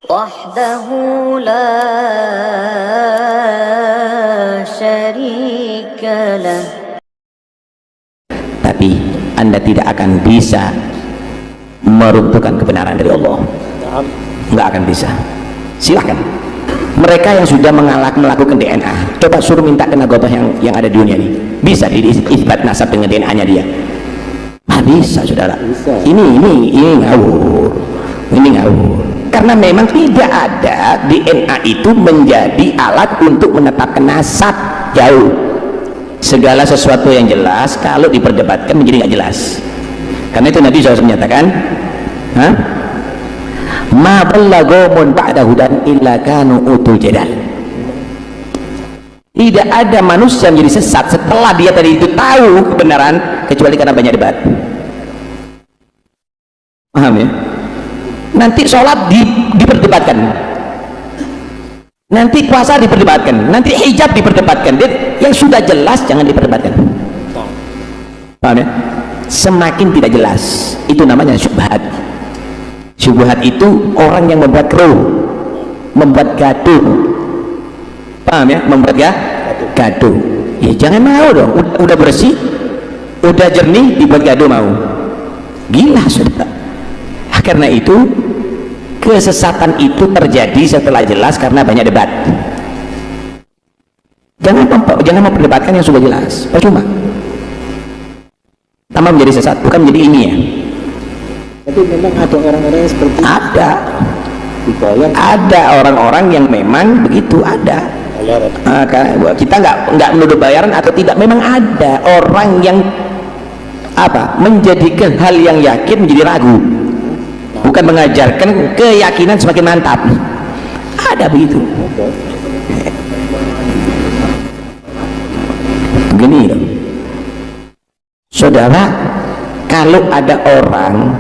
وحده لا شريك له. Tapi Anda tidak akan bisa meruntuhkan kebenaran dari Allah. Nggak akan bisa. Silahkan mereka yang sudah melakukan DNA, coba suruh minta ke nagobah yang ada di dunia ini, bisa diisbat nasab dengan DNA nya dia? Bisa saudara. Ini ngawur, ini ngawur, karena memang tidak ada DNA itu menjadi alat untuk menetapkan nasab. Jauh. Segala sesuatu yang jelas kalau diperdebatkan menjadi nggak jelas. Karena itu Nabi SAW menyatakan, ma ballagomun ba'da hudan illa kanu utul jadal. Tidak ada manusia yang menjadi sesat setelah dia tadi itu tahu kebenaran kecuali karena banyak debat. Paham ya? Nanti sholat diperdebatkan, nanti puasa diperdebatkan, nanti hijab diperdebatkan. Yang sudah jelas jangan diperdebatkan. Paham ya? Semakin tidak jelas itu namanya syubhat. Syubhat itu orang yang membuat keruh, membuat gaduh. Paham ya? Membuat gaduh. Ya jangan mau dong. Udah bersih, udah jernih dibuat gaduh mau. Gila sudah. Karena itu kesesatan itu terjadi setelah jelas karena banyak debat. Jangan memperdebatkan yang sudah jelas. Percuma. Tambah menjadi sesat, bukan menjadi ilmiah. Tapi memang ada orang-orang yang seperti ada orang-orang yang memang begitu, ada. Kita nggak menuduh bayaran atau tidak, memang ada orang yang menjadikan hal yang yakin menjadi ragu, bukan mengajarkan keyakinan semakin mantap. Ada begitu. Begini loh saudara, kalau ada orang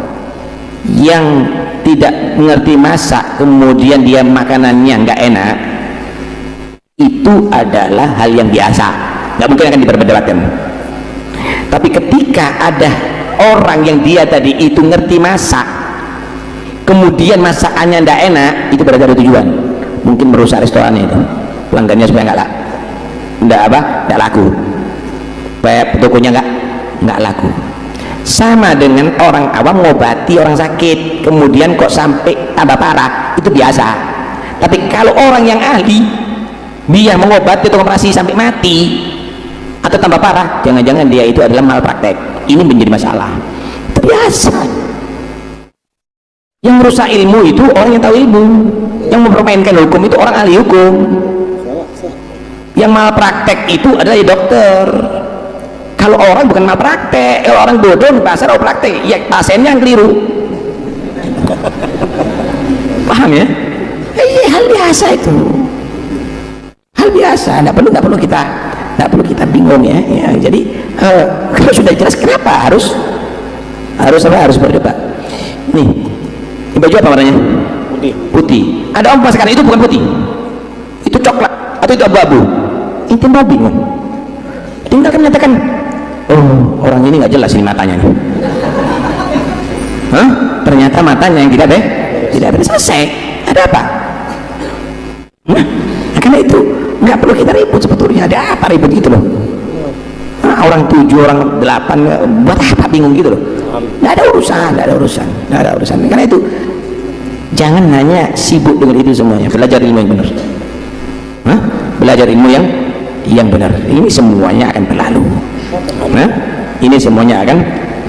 yang tidak mengerti masak kemudian dia makanannya nggak enak, itu adalah hal yang biasa, nggak mungkin akan diperdebatkan. Tapi ketika ada orang yang dia tadi itu ngerti masak kemudian masakannya nggak enak, itu berarti ada tujuan, mungkin merusak restorannya itu, pelanggannya supaya nggak laku, supaya tokonya nggak laku. Sama dengan orang awam ngobati orang sakit kemudian kok sampai tambah parah, itu biasa. Tapi kalau orang yang ahli dia mengobati atau operasi sampai mati atau tambah parah, jangan-jangan dia itu adalah malpraktek. Ini menjadi masalah. Itu biasa. Yang merusak ilmu itu orang yang tahu ilmu, yang mempermainkan hukum itu orang ahli hukum. Yang malpraktek itu adalah dokter. Kalau orang bukan malpraktek, kalau orang bodoh di pasar praktek, ya pasiennya yang keliru. Paham ya? Hal biasa itu, hal biasa. Nggak perlu kita bingung ya. Jadi kalau sudah jelas, kenapa harus berdebat? Nih, ini baju apa warnanya? Putih. Ada orang sekarang itu bukan putih, itu coklat atau itu abu-abu. Itu mau bingung. Tinggal kan menyatakan, oh orang ini nggak jelas ini matanya nih. Ternyata matanya yang tidak selesai. Ada apa? Karena itu nggak perlu kita ribut sebetulnya. Ada apa ribut gitu loh? Orang 7, orang 8, buat apa bingung gitu loh? Nggak ada urusan. Karena itu jangan hanya sibuk dengan itu semuanya. Belajar ilmu yang benar. Belajar ilmu yang benar. Ini semuanya akan berlalu. Ini semuanya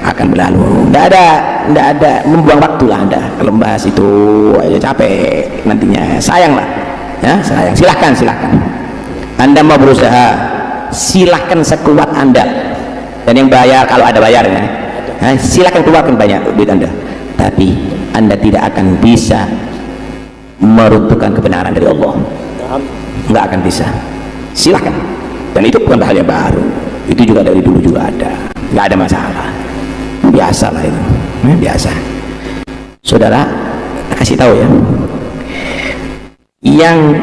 akan berlalu. Nggak ada membuang waktu lah Anda kalau membahas itu, aja capek nantinya, sayang lah ya, sayang. Silahkan Anda mau berusaha, silahkan sekuat Anda, dan yang bayar kalau ada bayarnya, silahkan keluarkan banyak duit Anda, tapi Anda tidak akan bisa meruntuhkan kebenaran dari Allah. Nggak akan bisa. Silahkan. Dan itu bukan hal yang baru, itu juga dari dulu juga ada, nggak ada masalah, biasa lah itu, biasa. Saudara, kasih tahu ya, yang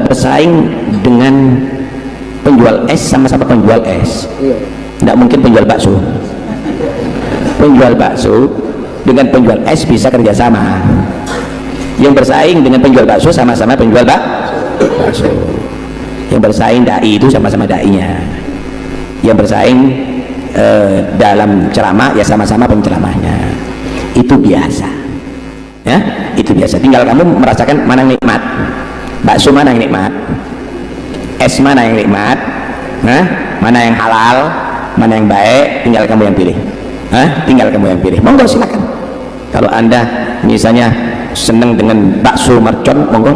bersaing dengan penjual es sama-sama penjual es, nggak mungkin penjual bakso. Penjual bakso dengan penjual es bisa kerjasama. Yang bersaing dengan penjual bakso sama-sama penjual bakso. Yang bersaing dai itu sama-sama dainya. Yang bersaing dalam ceramah ya sama-sama penceramahnya. Itu biasa. Ya, itu biasa. Tinggal kamu merasakan mana yang nikmat. Bakso mana yang nikmat? Es mana yang nikmat? Mana yang halal? Mana yang baik? Tinggal kamu yang pilih. Tinggal kamu yang pilih. Monggo silakan. Kalau Anda misalnya senang dengan bakso mercon, monggo.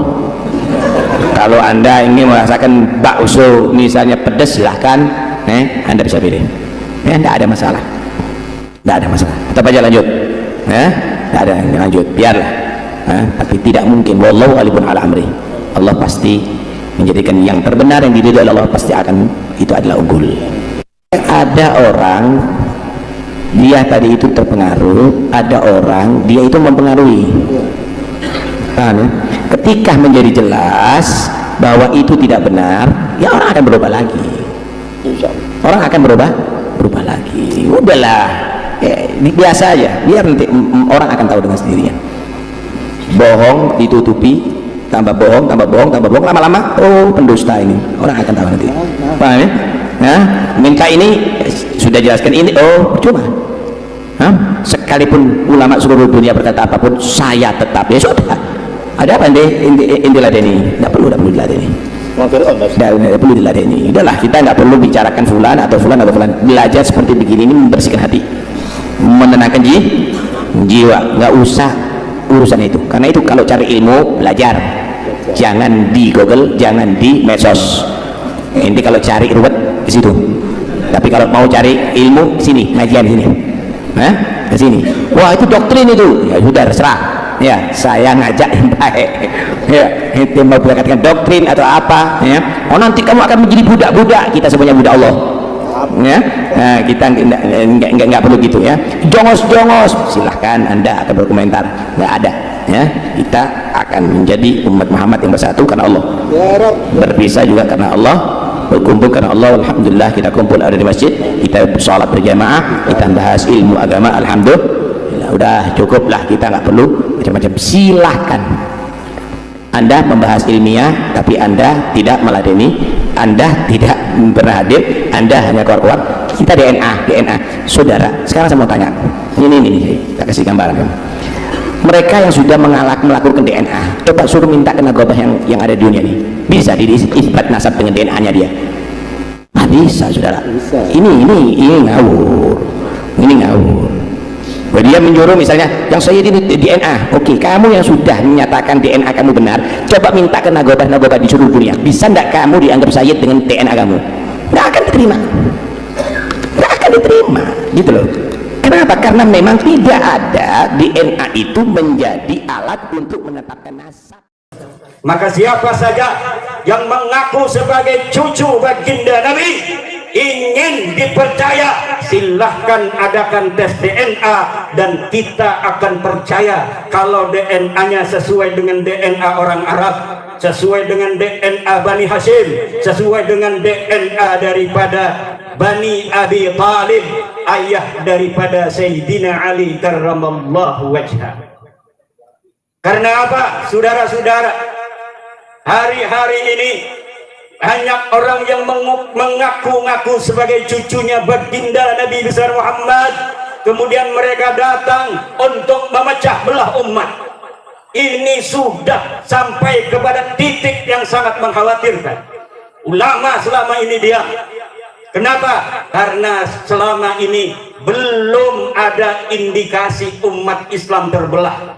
Kalau Anda ingin merasakan bakso misalnya pedas, silahkan. Anda bisa pilih. Tidak ada masalah. Tidak ada masalah. Tetap aja lanjut. Tidak ada yang lanjut. Biarlah. Tapi tidak mungkin. Wallahu alibun ala amri. Allah pasti menjadikan yang terbenar yang diridhoi oleh Allah pasti akan itu adalah unggul. Ada orang dia tadi itu terpengaruh, ada orang dia itu mempengaruhi. Ketika menjadi jelas bahwa itu tidak benar, ya orang akan berubah lagi. Orang akan berubah lagi. Udahlah, biasa aja. Biar nanti orang akan tahu dengan sendirinya. Bohong ditutupi, tambah bohong, lama-lama, oh pendusta ini. Orang akan tahu nanti. Paham ya? Minta ini sudah jelaskan ini, oh percuma. Sekalipun ulama seluruh dunia berkata apapun, saya tetap ya sudah. Ada apa inti ladeni? Tidak perlu diladeni. Tidak perlu diladeni. Udahlah, kita nggak perlu bicarakan fulan atau fulan. Belajar seperti begini ini membersihkan hati, menenangkan jiwa. Nggak usah urusan itu. Karena itu kalau cari ilmu belajar, jangan di Google, jangan di medsos. Inti kalau cari ruwet di situ. Tapi kalau mau cari ilmu sini, ngajian di sini. Ke sini. Wah, itu doktrin itu. Ya sudah terserah. Ya, saya ngajak yang baik. Ya, itu mau berkatakan doktrin atau apa, ya. Oh, nanti kamu akan menjadi budak-budak. Kita semuanya budak Allah. Ya. Nah, kita enggak perlu gitu ya. Jongos-jongos, silahkan Anda akan berkomentar. Enggak ada, ya. Kita akan menjadi umat Muhammad yang bersatu karena Allah. Berpisah juga karena Allah. Berkumpul karena Allah. Alhamdulillah kita kumpul ada di masjid, kita sholat berjamaah, kita bahas ilmu agama. Alhamdulillah, udah cukuplah, kita nggak perlu macam-macam. Silahkan Anda membahas ilmiah, tapi Anda tidak meladeni, Anda tidak pernah hadir, Anda hanya keluar-keluar. Kita DNA saudara. Sekarang saya mau tanya, ini saya kasih gambaran. Mereka yang sudah melakukan DNA, coba suruh minta ke nagobah yang ada di dunia ini, bisa diisbat nasab dengan DNA-nya dia? Bisa, saudara. Bisa. Ini ngawur. Dia menyuruh misalnya yang saya ini DNA. Oke, kamu yang sudah menyatakan DNA kamu benar, coba minta ke nagobah di seluruh dunia. Bisa tidak kamu dianggap Sayyid dengan DNA kamu? Nggak akan diterima, gitu loh. Kenapa? Karena memang tidak ada DNA itu menjadi alat untuk menetapkan nasab. Maka siapa saja yang mengaku sebagai cucu baginda Nabi ingin dipercaya, silahkan adakan tes DNA dan kita akan percaya kalau DNA-nya sesuai dengan DNA orang Arab, sesuai dengan DNA Bani Hashim, sesuai dengan DNA daripada Bani Abi Talib, ayah daripada Sayyidina Ali karramallahu wajhah. Karena apa, saudara-saudara? Hari-hari ini banyak orang yang mengaku-ngaku sebagai cucunya baginda Nabi besar Muhammad, kemudian mereka datang untuk memecah belah umat. Ini sudah sampai kepada titik yang sangat mengkhawatirkan. Ulama selama ini diam. Kenapa? Karena selama ini belum ada indikasi umat Islam terbelah.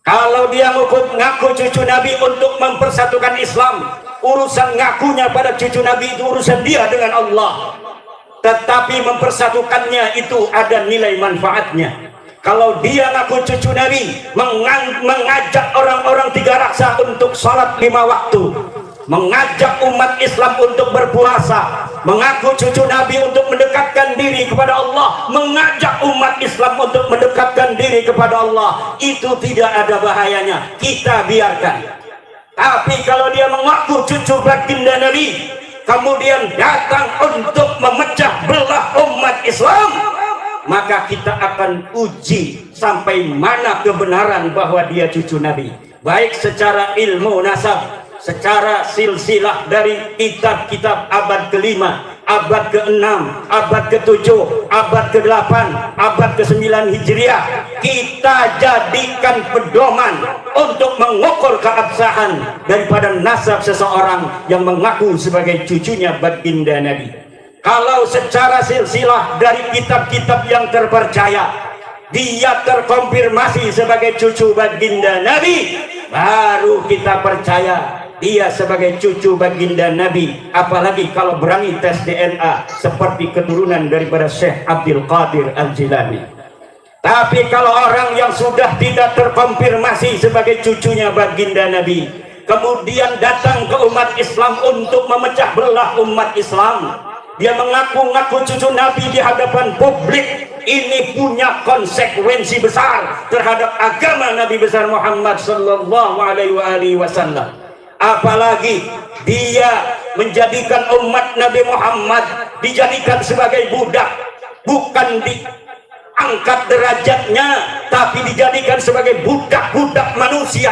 Kalau dia ngaku cucu Nabi untuk mempersatukan Islam, urusan ngakunya pada cucu Nabi itu urusan dia dengan Allah. Tetapi mempersatukannya itu ada nilai manfaatnya. Kalau dia ngaku cucu Nabi, mengajak orang-orang tiga raksa untuk sholat 5 waktu, mengajak umat Islam untuk berpuasa, mengaku cucu Nabi untuk mendekatkan diri kepada Allah, mengajak umat Islam untuk mendekatkan diri kepada Allah, itu tidak ada bahayanya, kita biarkan. Tapi kalau dia mengaku cucu baginda Nabi, kemudian datang untuk memecah belah umat Islam, maka kita akan uji sampai mana kebenaran bahwa dia cucu Nabi, baik secara ilmu nasab, secara silsilah dari kitab-kitab abad ke-5, abad ke-6, abad ke-7, abad ke-8, abad ke-9 Hijriah. Kita jadikan pedoman untuk mengukur keabsahan daripada nasab seseorang yang mengaku sebagai cucunya baginda Nabi. Kalau secara silsilah dari kitab-kitab yang terpercaya dia terkonfirmasi sebagai cucu baginda Nabi, baru kita percaya dia sebagai cucu baginda Nabi. Apalagi kalau berani tes DNA seperti keturunan daripada Syekh Abdul Qadir Al-Jilani. Tapi kalau orang yang sudah tidak terkonfirmasi sebagai cucunya baginda Nabi, kemudian datang ke umat Islam untuk memecah belah umat Islam, dia mengaku-ngaku cucu Nabi di hadapan publik, ini punya konsekuensi besar terhadap agama Nabi besar Muhammad sallallahu alaihi wasallam. Apalagi dia menjadikan umat Nabi Muhammad dijadikan sebagai budak, bukan diangkat derajatnya, tapi dijadikan sebagai budak-budak manusia,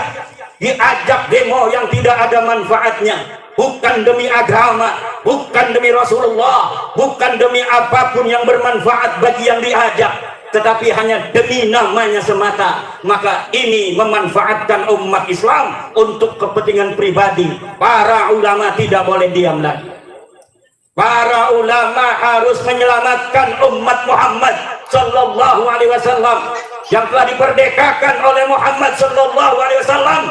diajak demo yang tidak ada manfaatnya, bukan demi agama, bukan demi Rasulullah, bukan demi apapun yang bermanfaat bagi yang diajak, tetapi hanya demi namanya semata. Maka ini memanfaatkan umat Islam untuk kepentingan pribadi. Para ulama tidak boleh diam lagi. Para ulama harus menyelamatkan umat Muhammad sallallahu alaihi wasallam yang telah diperdekakan oleh Muhammad sallallahu alaihi wasallam.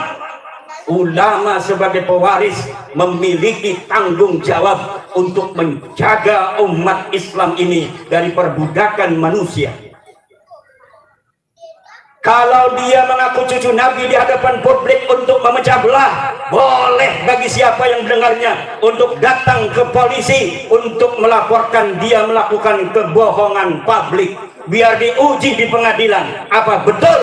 Ulama sebagai pewaris memiliki tanggung jawab untuk menjaga umat Islam ini dari perbudakan manusia. Kalau dia mengaku cucu Nabi di hadapan publik untuk memecah belah, boleh bagi siapa yang mendengarnya untuk datang ke polisi untuk melaporkan dia melakukan kebohongan publik, biar diuji di pengadilan apa betul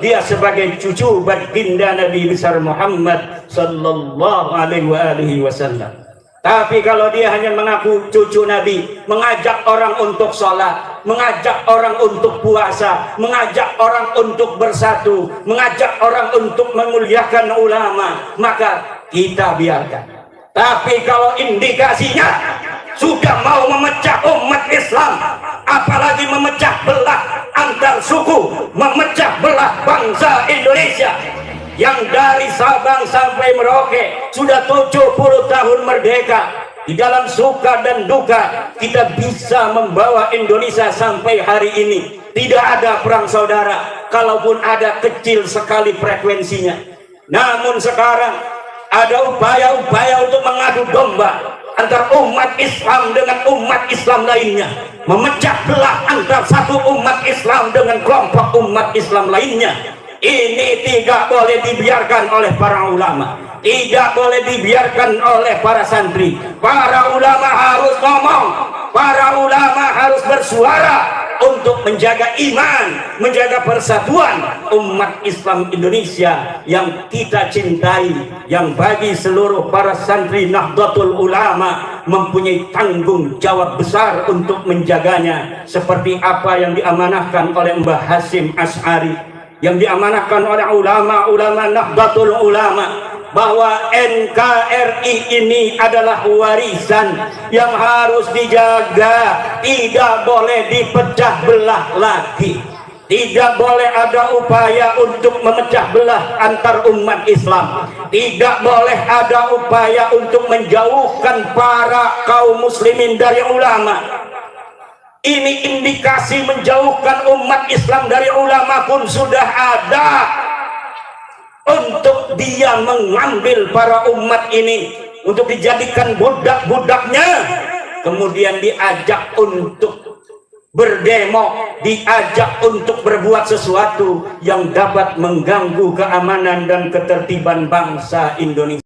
dia sebagai cucu baginda Nabi besar Muhammad sallallahu alaihi wasallam. Tapi kalau dia hanya mengaku cucu Nabi, mengajak orang untuk sholat, mengajak orang untuk puasa, mengajak orang untuk bersatu, mengajak orang untuk memuliakan ulama, maka kita biarkan. Tapi kalau indikasinya sudah mau memecah umat Islam, apalagi memecah belah antar suku, memecah belah bangsa Indonesia yang dari Sabang sampai Merauke sudah 70 tahun merdeka, di dalam suka dan duka kita bisa membawa Indonesia sampai hari ini. Tidak ada perang saudara, kalaupun ada kecil sekali frekuensinya. Namun sekarang ada upaya-upaya untuk mengadu domba antara umat Islam dengan umat Islam lainnya, memecah belah antara satu umat Islam dengan kelompok umat Islam lainnya. Ini tidak boleh dibiarkan oleh para ulama, tidak boleh dibiarkan oleh para santri. Para ulama harus ngomong, para ulama harus bersuara untuk menjaga iman, menjaga persatuan umat Islam Indonesia yang kita cintai, yang bagi seluruh para santri Nahdlatul Ulama mempunyai tanggung jawab besar untuk menjaganya, seperti apa yang diamanahkan oleh Mbah Hasyim Asy'ari, yang diamanahkan oleh ulama-ulama Nahdlatul Ulama, bahwa NKRI ini adalah warisan yang harus dijaga, tidak boleh dipecah belah lagi. Tidak boleh ada upaya untuk memecah belah antar umat Islam. Tidak boleh ada upaya untuk menjauhkan para kaum muslimin dari ulama. Ini indikasi menjauhkan umat Islam dari ulama pun sudah ada, untuk dia mengambil para umat ini untuk dijadikan budak-budaknya, kemudian diajak untuk berdemo, diajak untuk berbuat sesuatu yang dapat mengganggu keamanan dan ketertiban bangsa Indonesia.